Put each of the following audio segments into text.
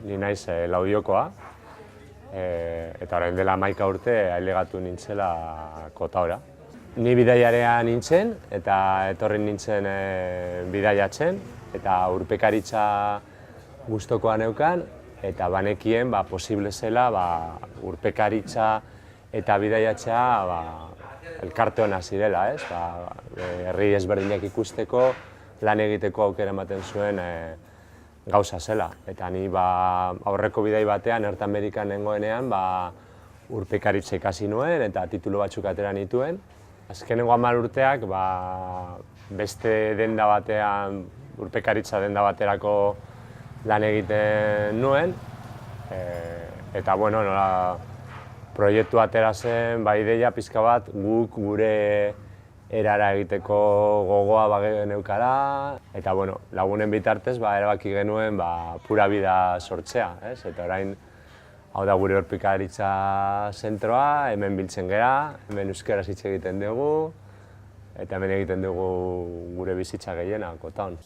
Ni naiz Laudiokoa, eta orain dela 11 urte ailegatu nintzela Kotaora. Ni bidaiarea nintzen eta etorri nintzen bidaiatzen eta urpekaritza gustokoa neukan eta banekien posible zela urpekaritza eta bidaiatzea elkarte ona zirela, ez? Herri ezberdinak ikusteko, lan egiteko aukera ematen zuen gauza zela. Eta ni aurreko bidai batean, Norte Amerikan nengoenean, urpekaritza ikasi nuen eta titulu batzuk atera nituen. Azkenengo 10 urteak beste denda batean, urpekaritza denda baterako lan egiten nuen. Eta bueno, proiektu atera zen, ideia pizka bat, guk gure erara egiteko gogoa neukala, eta bueno, lagunen bitartez erabaki genuen pura vida sortzea, ez? Eta orain, hau da gure urpekaritza zentroa, hemen biltzen gera, hemen euskaraz hitz egiten dugu, eta hemen egiten dugu gure bizitza gehiena, Kotaon.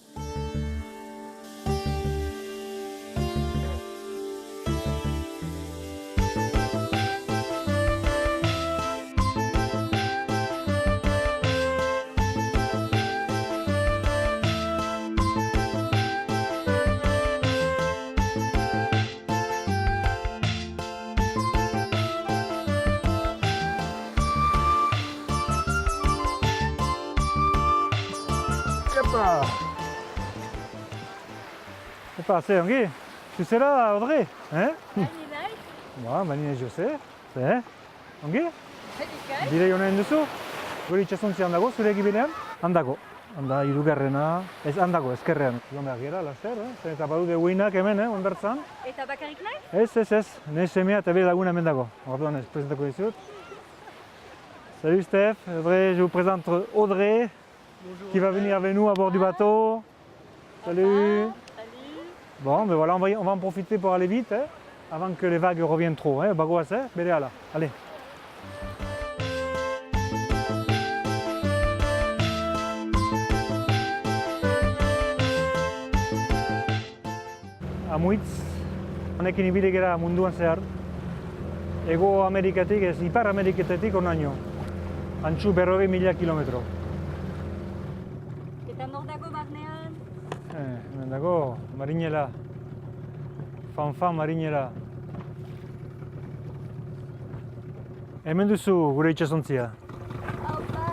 Epa, ze, ongi? Zuzera, Audrey? Bani naiz. Bani naiz Jose. Ze, ongi? Zerikait? Bidei honen duzu? Gure itxasontzian dago, zure ekibinean? Handago. Handa, hirugarrena, ez handago, ezkerrean. Joan behar gira, laster, eta badude uinak hemen, hondartzan. Eta bakarrik naiz? Ez, nire semea eta bere laguna hemen dago. Orduan ez, presentako dizut. Salut Steph, je vous présente Audrey, qui va venir avec nous à bord du bateau. Salut. Bon, ben voilà, on va en profiter pour aller vite, avant que les vagues reviennent trop. Bagoaz, berehala. Allez. Amuitz, honekin ibili gara munduan zehar. Hego Amerikatik, ez Ipar Ameriketatik honaino. Antxu 40.000 kilometro. Eta nor dago barnean? Hemen dago, marinela. Fanfan marinela. Hemen duzu gure itxasontzia. Haupa!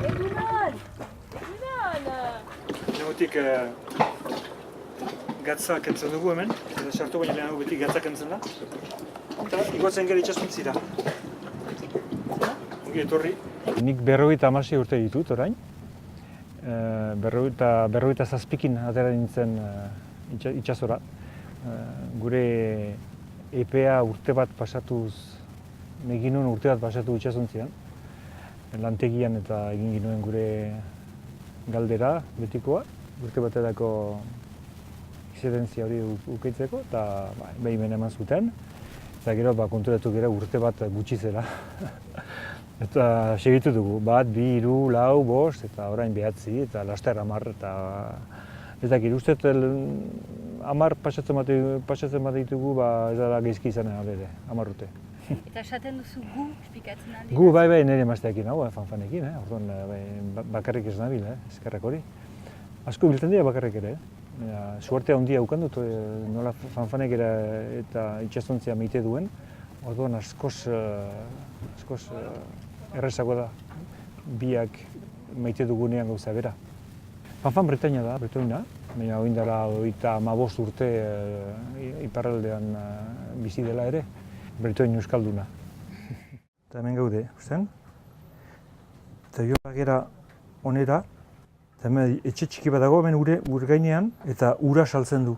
Egunon! Egunon! Nemotik gatza kentzen dugu hemen, eta sartu baina lehenago beti gatza kentzen da. Eta igotzen gara itxasontzira. Ongi etorri. Nik 56 urte ditut orain. 57 atera nintzen itxasora. Gure EPA urte bat pasatuz, egin nuen urte bat pasatu itxasontzian. Lantegian eta egin ginuen gure galdera betikoa. Urte baterako excedentzia hori ukeitzeko, eta behin eman zuten. Eta gero konturatu gara urte bat gutxi zela. Eta segitu dugu, 1, 2, 3, 4, 5, eta orain 9, eta laster 10, eta ez dakit, uste 10 pasatzen bat ditugu, ez da geizki izan ere, 10 urte. Eta esaten duzu gu, espikatzen aldi? Gu, bai, nire emazteakin hau, fanfanekin, orduan bakarrik ez nabil, eskerrak hori. Asko biltzen dira bakarrik ere, suertea handia ukan dut, nola fanfanek eta itxasontzia meite duen, orduan askoz errezago da, biak maite dugunean gauza bera. Fanfan Bretaña da, bretoina, baina hori dara 15 urte iparraldean bizi dela ere, bretoin euskalduna. Eta hemen gaude, usten? Eta joan gera onera, eta hemen etxe txiki bat dago, hemen ur gainean, eta ura saltzen du.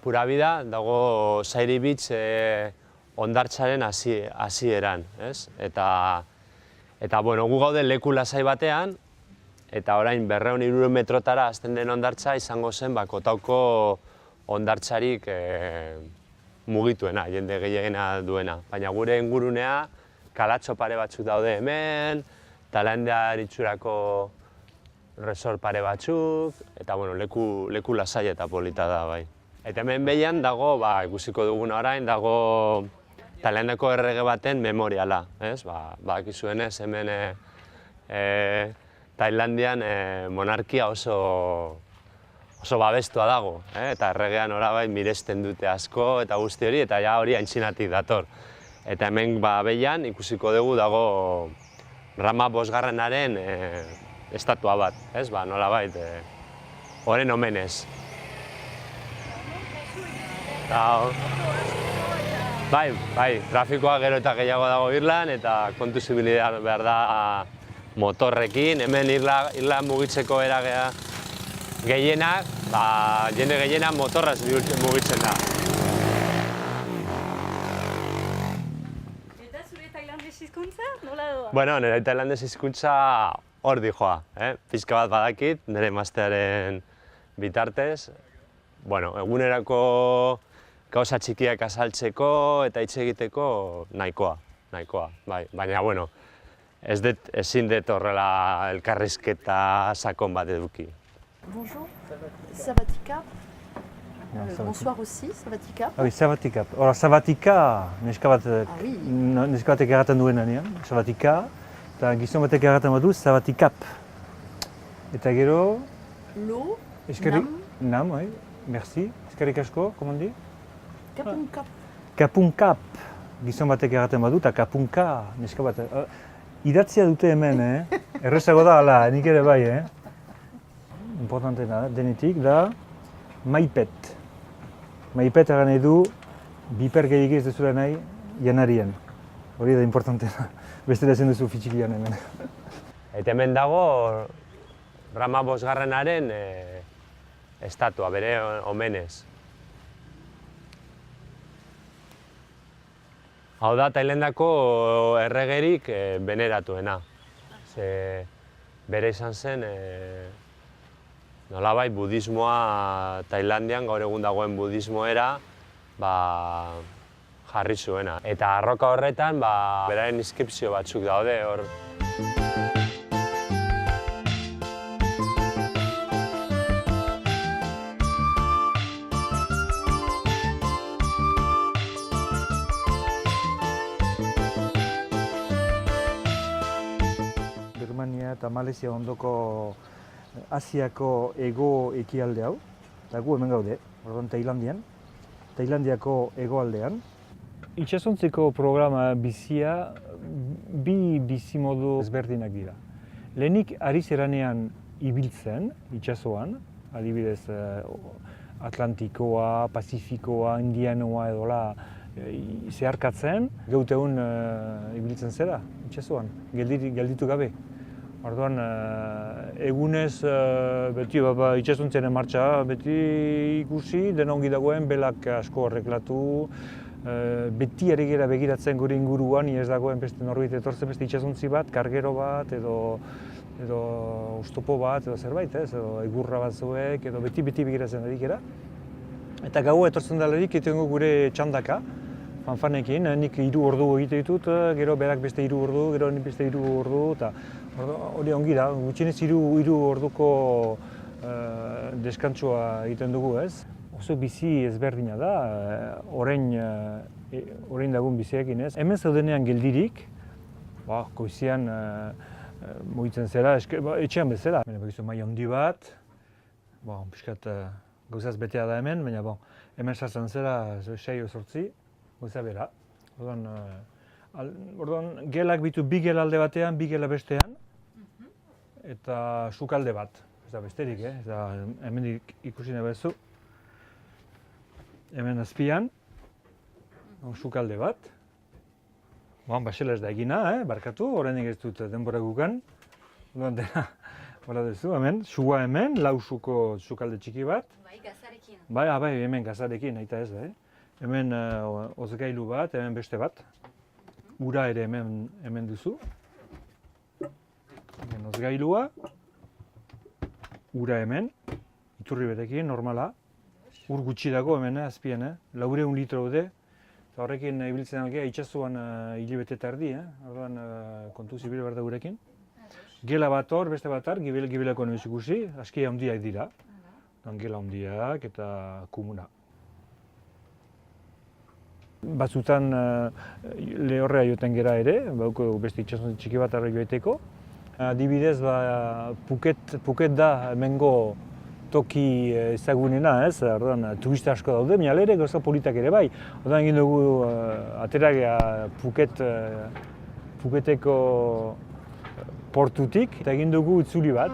Pura Vida dago Zairi Beach hondartzaren hasieran, ez? Eta bueno, gu gaude leku lasai batean, eta orain 200 metrotara hasten den hondartza izango zen Kotauko hondartzarik mugituena, jende gehiena duena. Baina gure ingurunea kalatxo pare batzuk daude hemen, Tailandiar itxurako resort pare batzuk, eta bueno, leku lasai eta polita da bai. Eta hemen behian dago, ikusiko duguna orain, dago Tailandiako errege baten memoriala, ez? Bakizuenez hemen Tailandian monarkia oso babestua dago, eta erregean orabai miresten dute asko eta guzti hori, eta ja hori aintzinatik dator. Eta hemen behian ikusiko dugu dago Rama bosgarrenaren estatua bat, ez? Nolabait, horren omenez. Bai, trafikoa gero eta gehiago dago Irlan, eta kontu zibilidad behar da motorrekin. Hemen Irlan mugitzeko eragea gehienak, jende gehienak motorraz mugitzen da. Eta zure tailandes hizkuntza, nola doa? Bueno, nire tailandes hizkuntza hor dijoa, pixka bat badakit, nire emaztearen bitartez. Bueno, egunerako gauza txikiak azaltzeko eta hitz egiteko nahikoa, bai. Baina, bueno, ezin dut horrela elkarrizketa sakon bat eduki. Bonjour, Savatika. Bonsoir aussi, Savatika. Ah oui, Savatika. Hora, Savatika, neska oui. batek erraten duenean, Savatika, eta gizon batek erraten badu, Savatikap. Eta gero... Lo, Nam, oui. Merci. Eskerrik asko, comment dit? Kapunkap. Kapunkap. Gizon batek erraten badu, eta kapunka, neska bat. Idatzia dute hemen, errezago da, ala, nik ere bai, Importantena denetik da maipet. Maipet egan nahi du biper gehiagik ez duzula nahi janarien. Hori da importantena. Beste da zen duzu fitxikian hemen. Eta hemen dago Rama bosgarrenaren estatua, bere omenez. Hau da Tailandako erregerik veneratuena. Bere izan zen nolabait budismoa Tailandian, gaur egun dagoen budismoera, jarri zuena. Eta arroka horretan, beraren inskripzio batzuk daude hor. Birmania eta Malezia ondoko Asiako hego ekialde hau, eta gu hemen gaude, orduan Tailandiako hegoaldean. Itsasontzeko programa bizia, bi bizimodu ezberdinak dira. Lehenik ari zeranean ibiltzen, itsasoan, adibidez Atlantikoa, Pazifikoa, Indianoa edola zeharkatzen, geuteun ibiltzen zera, itsasoan, gelditu gabe. Orduan, egunez beti itsasontzaren martxa beti ikusi, denongi dagoen belak asko arreglatu, beti ari gera begiratzen gure inguruan, ez dagoen beste norbait etortzen beste itsasontzi bat, kargero bat, edo oztopo bat, edo zerbait, edo egurra batzuek, edo beti begiratzen ari gera. Eta gaua etortzen dalarik egiten gure txandaka, fanfanekin, nik 3 ordu egite ditut, gero berak beste 3 ordu, gero nik beste 3 ordu, eta hori ongi da, gutxienez 3 orduko deskantzua egiten dugu, ez? Oso bizi ezberdina da, orain dagun biziekin, ez? Hemen zaudenean geldirik, goizean mugitzen zera, etxean bezala. Bakizu mai handi bat, pixkat gauzaz betea da hemen, baina hemen sartzen zera 6-8, gauza bera. Orduan, gelak bitu 2 gela alde batean, 2 gela bestean, eta sukalde bat. Ez da besterik, hemen ikusi nahi bezu. Hemen azpian, sukalde bat. Baxela ez da egina, barkatu, horrenik ez dut denbora gukan. Orduan dena, hola duzu, hemen, sua hemen, 4 suko sukalde txiki bat. Bai, gazarekin Bai, hemen gazarekin, aita ez da. Hemen hozgailu bat, hemen beste bat. Ura ere hemen duzu. Hemen hozgailua. Ura hemen. Iturri betekin, normala. Ur gutxi dago hemen, azpian, 400 litro daude. Eta horrekin ibiltzen algea itsasoan hilabete eta erdi, orduan kontu zibil behar da gurekin. Gela bat hor, beste bat hor, gibeleko noiz ikusi, aski handiak dira. Gela handiak eta kumuna. Batzutan lehorrea joten gera ere, bauko beste itsasontzi txiki bat arra joeteko. Adibidez, Phuket da hemengo toki ezagunena, ez? Orduan turista asko daude, baina ere gauza politak ere bai. Orduan egin dugu ateragea Phuketeko portutik eta egin dugu itzuli bat.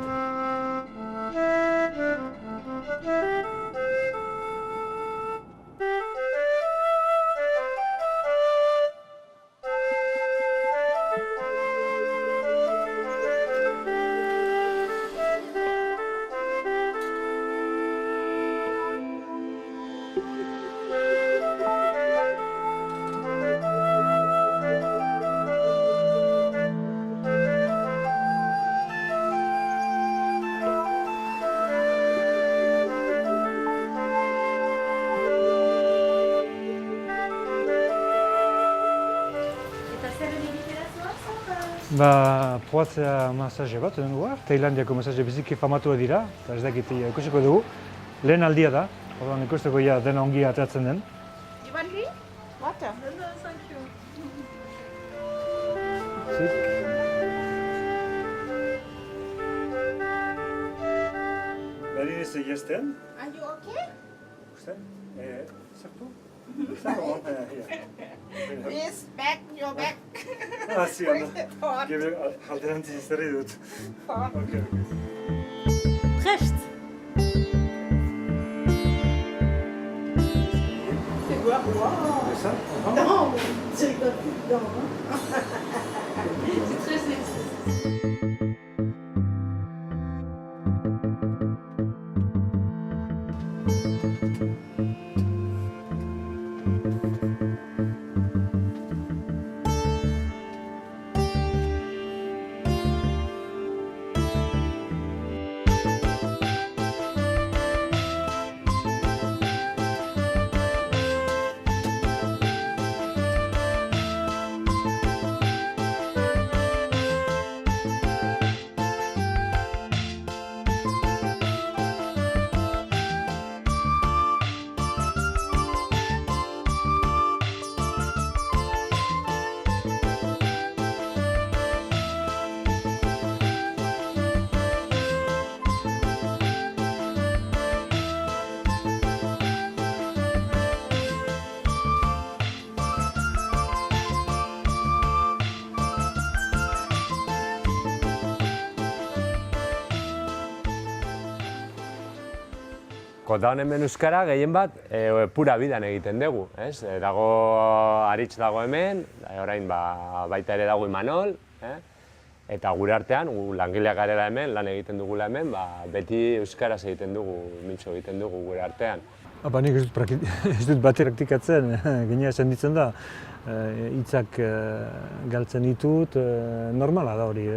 Poatzea masaje bat, Tailandiako masaje biziki famatua dira, eta ez dakit ikusiko dugu. Lehen aldia da, orduan ikusteko dena ongi ateratzen den. You want drink? Water? No, thank you. Bari ez egizten. Are you okay? Ikusten? Zertu? Yes, back, your back. Hasi, alderantzi zerri dut. Prest. Non, tu rigoles plus dedans. C'est très sexy. Kotaon hemen euskara gehien bat pura bidan egiten dugu, ez? Dago Aritz dago hemen, orain baita ere dago Imanol, eta gure artean, langileak garela hemen, lan egiten dugula hemen, beti euskaraz egiten dugu, mintzo egiten dugu gure artean. Nik ez dut bat praktikatzen, gainera esan ditzen da, hitzak galtzen ditut, normala da hori.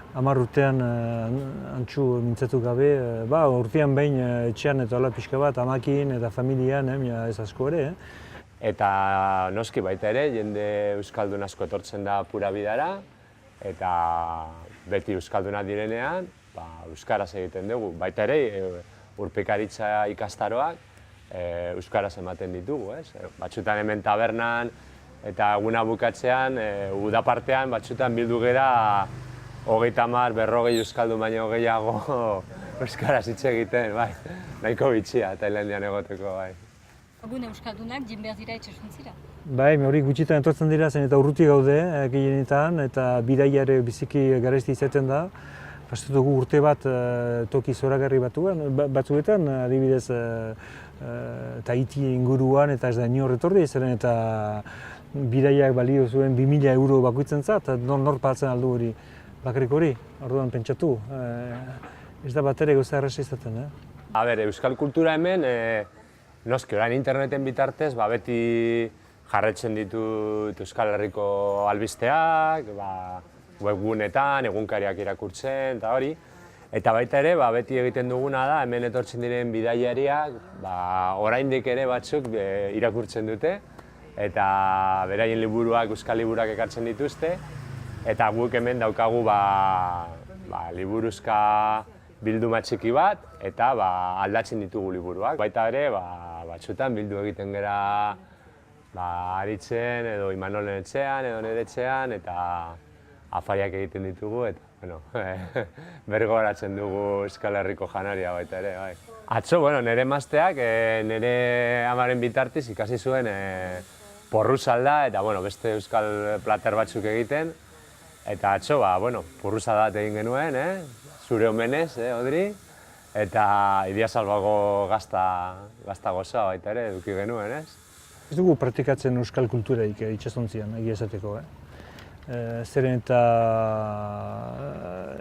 10 urtean antxu mintzatu gabe, urtean behin etxean eta hola pixka bat, amakin eta familian, ez asko ere. Eta noski baita ere, jende euskaldun asko etortzen da pura bidara, eta beti euskalduna direnean, euskaraz egiten dugu. Baita ere, urpekaritza ikastaroak euskaraz ematen ditugu, ez? Batzutan hemen tabernan eta eguna bukatzean, udapartean batzutan bildu gera 30, 40 euskaldun baino gehiago euskaraz hitz egiten, nahiko bitxia Tailandian egoteko, Gune euskaldunak jin behar dira itxasuntzira. Hori gutxitan etortzen dira, zen eta urruti gaude gehienetan, eta bidaia ere biziki garesti izaten da. Pasatu dugu urte bat toki zoragarri batzuetan, adibidez Tahiti inguruan eta ez da inor etorri, zeren eta bidaiak balio zuen 2000 euro bakoitzentzat, nor paltzen aldu hori. Bakarrik hori, orduan pentsatu, ez da bat ere gauza erraza izaten. A ber, euskal kultura hemen, noski, orain interneten bitartez, beti jarretzen ditut Euskal Herriko albisteak, webgunetan, egunkariak irakurtzen, eta hori. Eta baita ere, beti egiten duguna da, hemen etortzen diren bidaiariak, oraindik ere batzuk irakurtzen dute, eta beraien liburuak, euskal liburuak ekartzen dituzte, eta guk hemen daukagu liburuzka bilduma txiki bat, eta aldatzen ditugu liburuak. Baita ere, batzutan bildu egiten gera aritzen, edo Imanolen etxean, edo nire etxean, eta afariak egiten ditugu, eta bergoratzen dugu Euskal Herriko janaria baita ere, bai. Atzo, nire emazteak, nire amaren bitartiz ikasi zuen porruzalda, eta beste euskal plater batzuk egiten, eta atzo, porruzadat egin genuen, zure omenez, Odri, eta Idiazalbago gazta goza baita ere eduki genuen, ez? Ez dugu praktikatzen euskal kulturaik itsasontzian, egia esateko. Zeren eta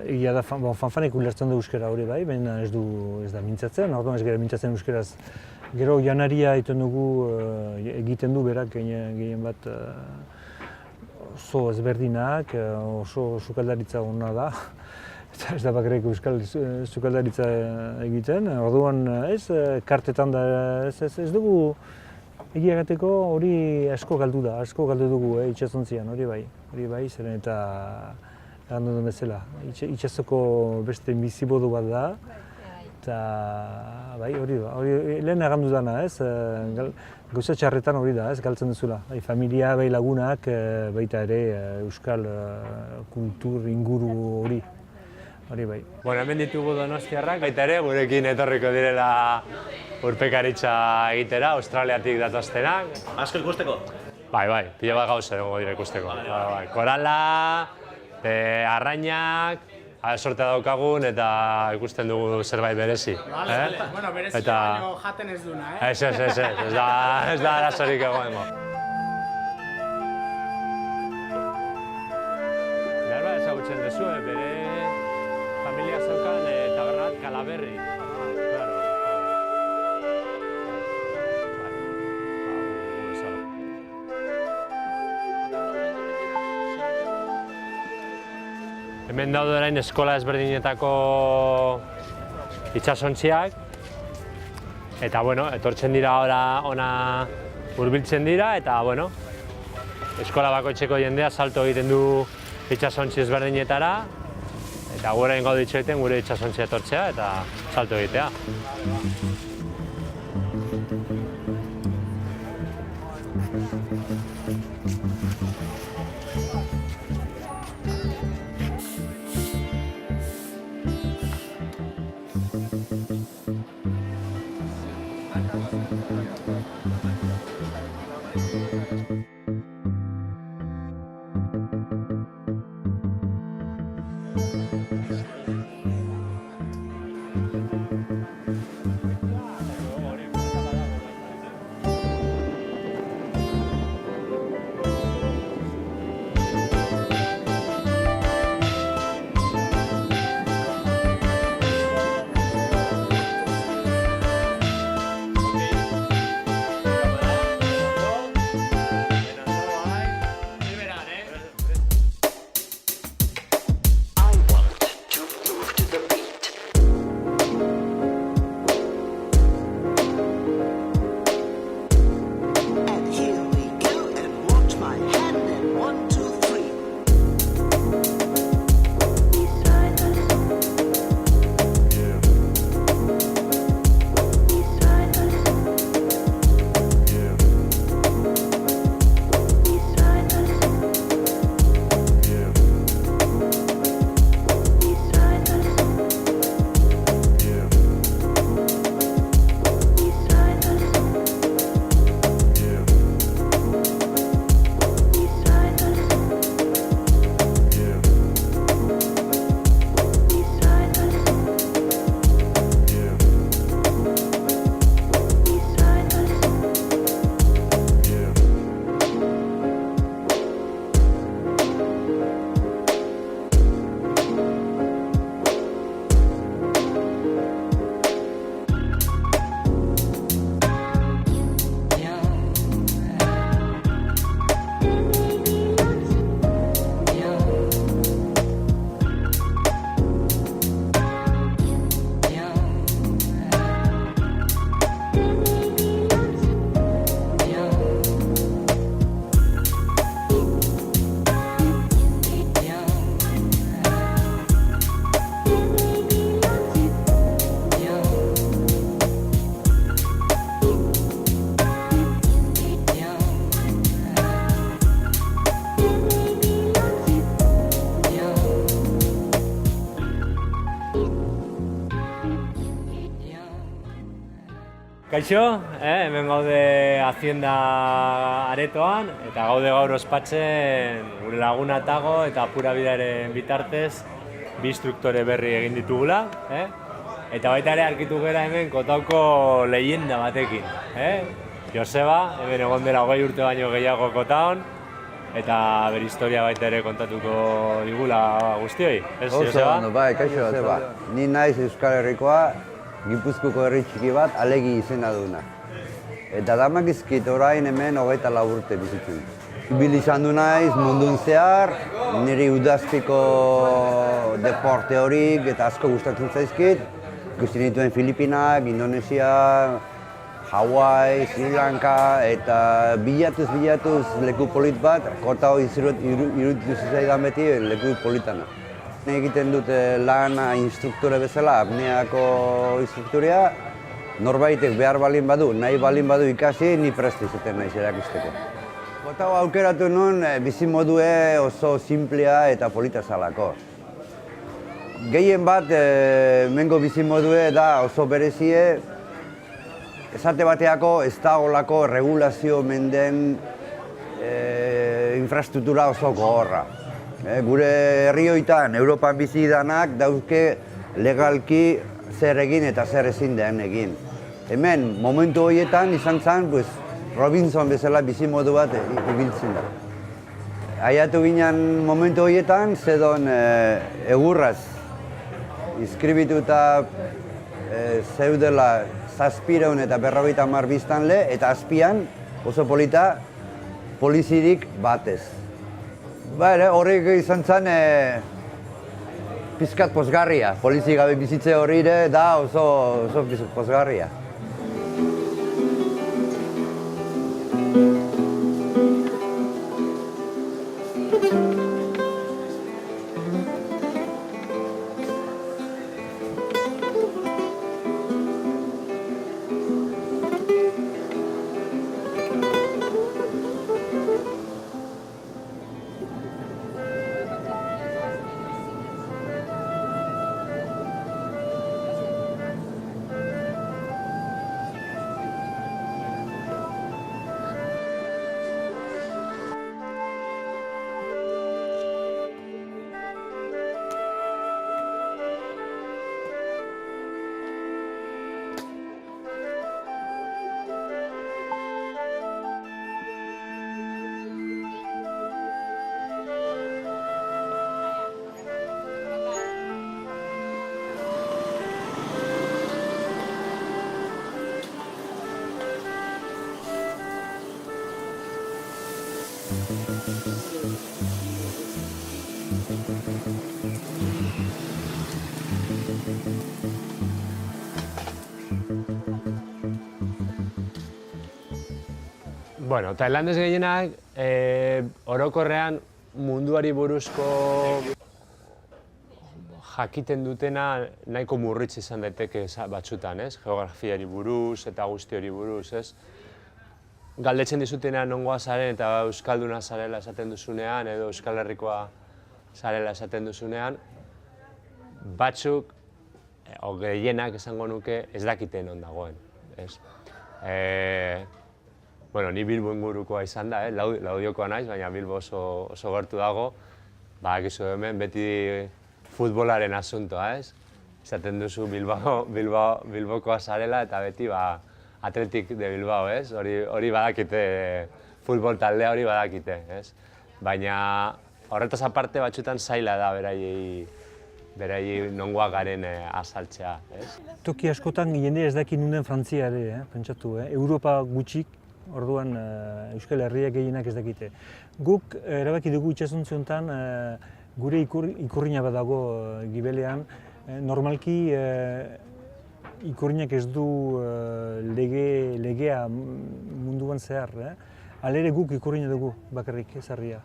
egia da fanfanek ulertzen du euskara hori bai, baina ez da mintzatzen, orduan ez gara mintzatzen euskeraz. Gero janaria egiten du berak gehien bat oso ezberdinak, oso sukaldaritza ona da. Eta ez da bakarrik euskal sukaldaritza egiten, orduan kartetan da ez dugu egia gateko hori asko galdu dugu itsasontzian, hori bai, zeren eta egan duen bezala. Itsasoko beste bizibodu bat da, eta bai, hori lehen egan dudana, gauza txarretan hori da, galtzen duzula. Familia, lagunak, baita ere euskal kultur inguru hori. Hori bai. Hemen ditugu donostiarrak, baita ere gurekin etorriko direla urpekaritza egitera, Australiatik datoztenak. Asko ikusteko? Bai, pila bat gauza egongo dira ikusteko. Korala, arrainak, sorte daukagun eta ikusten dugu zerbait berezi. Berezi baino jaten ez duna, Ez da arazorik egongo. Berba ezagutzen duzu, bere familia zeukan taberna bat Kalaberri. Hemen daude orain eskola ezberdinetako itsasontziak. Eta, etortzen dira ona hurbiltzen dira, eta, eskola bakoitzeko jendea salto egiten du itsasontzi ezberdinetara. Eta gure ingo ditxoiten gure itsasontzia etortzea eta salto egitea. Kaixo, hemen gaude Hacienda aretoan, eta gaude gaur ospatzen gure laguna Tago eta Apura Bidaren bitartez bi instruktore berri egin ditugula. Eta baita ere arkitu gera hemen Kotauko leyenda batekin. Joseba, hemen egon dela 20 urte baino gehiago Kotaon, eta bere historia baita ere kontatuko digula guztioi. Ez, Joseba? Bai, kaixo, Joseba. Ni naiz Euskal Herrikoa, Gipuzkoako herri txiki bat, Alegi izena duna. Eta damakizkit orain hemen 24 urte bizitzen. Bil izan du naiz mundun zehar, niri udazpiko deporte horik eta asko gustatzen zaizkit. Ikusi nituen Filipinak, Indonesia, Hawaii, Sri Lanka, eta bilatuz leku polit bat, Kotao iruditu zitzaidan beti leku politana. Egiten dute lan instruktore bezala, apneako instruktorea, norbaitek behar balin badu, nahi balin badu ikasi, ni prest izaten naiz erakusteko. Kotao aukeratu nuen bizimodue oso simplea eta polita zalako. Gehien bat, mengo bizimodue da oso berezie, esate bateako ez da olako regulazio menden infrastruktura oso gogorra. Gure herrioitan, Europan bizi danak dauzke legalki zer egin eta zer ezin den egin. Hemen, momentu horietan izan zen, Robinson bezala bizimodu bat ibiltzen da. Aiatu ginen momentu horietan, zedon egurraz inskribituta zeudela 700 eta 50 biztanle, eta azpian oso polita polizirik batez. Horrek izan zen pizkat pozgarria. Polizi gabe bizitze hori da oso pozgarria. Bueno, tailandez gehienak orokorrean munduari buruzko jakiten dutena nahiko murritz izan daiteke batzutan, ez? Geografiari buruz eta guzti hori buruz, ez? Galdetzen dizutenean nongoa zaren eta euskalduna zarela esaten duzunean edo Euskal Herrikoa zarela esaten duzunean, batzuk, gehienak esango nuke, ez dakiten on dagoen, ez? Bueno, ni Bilbo ingurukoa izan da, Laudiokoa naiz, baina Bilbo oso gertu dago. Badakizu hemen beti futbolaren asuntoa, ez? Esaten duzu Bilbokoa zarela eta beti Athletic de Bilbao, ez? Hori badakite, futbol taldea hori badakite, ez? Baina horretaz aparte batzutan zaila da beraiei nongoa garen azaltzea, ez? Toki askotan jende ez daki nunden Frantzia ere, pentsatu, Europa gutxik, orduan Euskal Herriak gehienak ez dakite. Guk erabaki dugu itsasontzi honetan gure ikurrina bat dago gibelean. Normalki ikurrinak ez du legea munduan zehar. Halere guk ikurrina dugu bakarrik ezarria.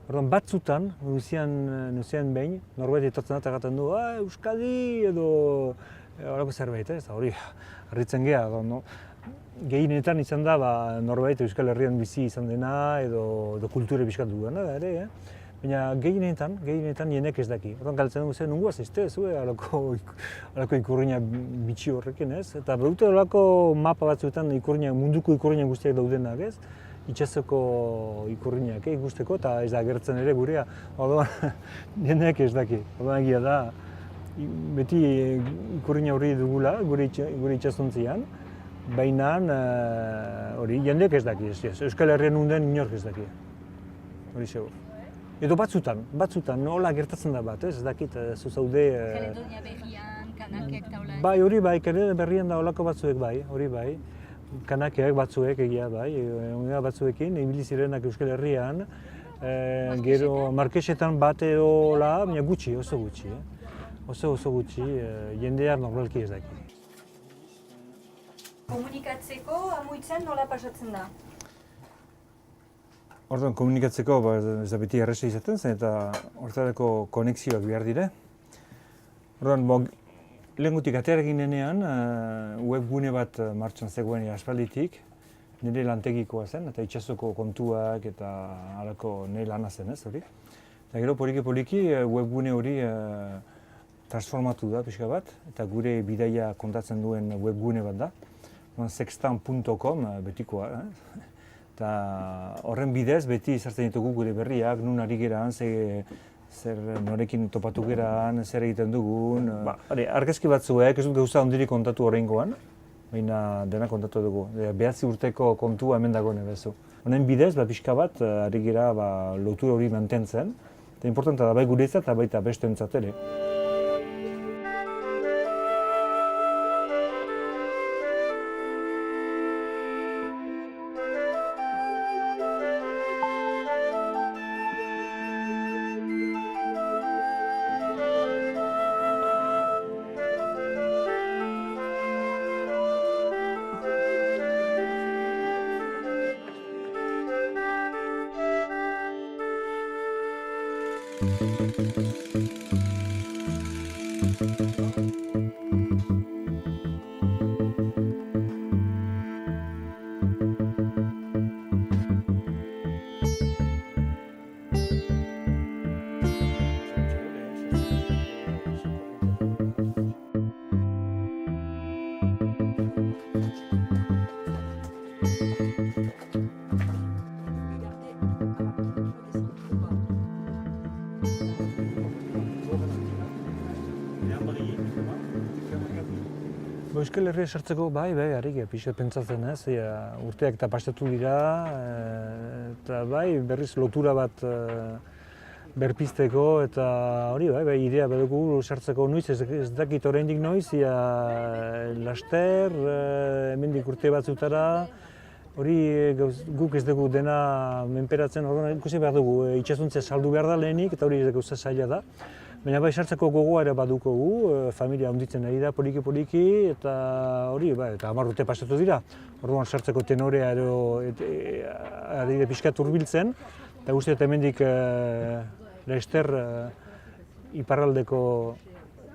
Orduan batzutan, nuzean behin, norbait etortzen da eta gaten du Euskadi edo horako zerbait, ez? Hori harritzen geha. Gehienetan izan da norbait Euskal Herrian bizi izan dena edo kultura pixkat duena da ere. baina gehienetan jenek ez daki. Orduan galtzen dugu zen, nungoaz ezte, zue alako ikurriña bitxi horrekin ez. Eta badute alako mapa batzuetan munduko ikurriña guztiak daudenak ez. Itxasoko ikurriñak ikusteko eta ez da agertzen ere gurea. Orduan jenek ez daki. Orduan egia da, beti ikurriña hori dugula gure itxasontzian. Baina hori jendeak ez daki, Euskal Herrian unden inork ez daki. Hori segur. Edo batzutan, hola gertatzen da bat, ez dakit, zuzaude... Kaledonia berrian, kanakek taula. Bai, hori bai, Kaledonia berrian da holako batzuek bai, hori bai. Kanakeak batzuek egia bai, batzuekin, ibili zirenak Euskal Herrian. Gero, Markesetan bat edo la, baina gutxi, oso gutxi. Oso gutxi, jendeak normalki ez daki. Komunikatzeko amuitzen nola pasatzen da? Orduan, komunikatzeko ez da beti erresa izaten zen eta hortarako konexioak behar dire. Orduan, lehengutik atera ginenean webgune bat martxan zegoen aspalditik, nire lantegikoa zen, eta itsasoko kontuak eta halako nire lana zen ez hori. Eta gero poliki webgune hori transformatu da pixka bat, eta gure bidaia kontatzen duen webgune bat da. Sextan.com betikoa. Eta horren bidez beti izartzen ditugu gure berriak, nun ari geran, zer norekin topatu geran, zer egiten dugun. Argazki batzuek, ez dut gauza ondirik kontatu oraingoan, baina dena kontatu dugu. 9 urteko kontua hemen dagoen bezu. Honen bidez, pixka bat, ari gera lotura hori mantentzen. Eta importanta da bai guretzat eta baita besteentzat ere. Euskal Herria sartzeko bai, harrik pixka pentsatzen ez, urteak eta pasatu dira, eta bai, berriz lotura bat berpizteko eta hori bai, idea badugu sartzeko noiz, ez dakit oraindik noiz, laster, hemendik urte batzutara, hori guk ez dugu dena menperatzen, ikusi behar dugu, itxasuntzea saldu behar da lehenik, eta hori gauza zaila da. Baina bai sartzeko gogoa ere badukogu, familia handitzen ari da poliki, eta hori, eta 10 urte pasatu dira. Orduan sartzeko tenorea ari da pixkat hurbiltzen, eta guztiak hemendik laster iparraldeko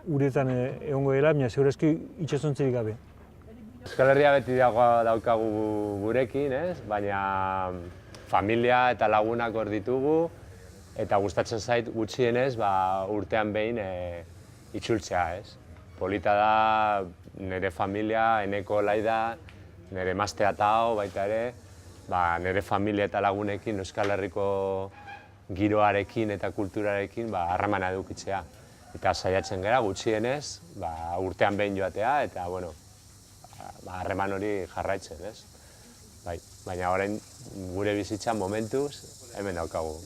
uretan egongo dela, baina segurazki itxasuntzerik gabe. Euskal Herria beti daukagu gurekin, ez? Baina familia eta lagunak hor ditugu, eta gustatzen zait gutxienez urtean behin itzultzea, ez? Polita da nire familia, Eneko Laida, nire emaztea eta hau baita ere, nire familia eta lagunekin Euskal Herriko giroarekin eta kulturarekin harremana edukitzea. Eta saiatzen gara gutxienez, urtean behin joatea eta harreman hori jarraitzen, ez? Baina orain gure bizitza momentuz hemen daukagu.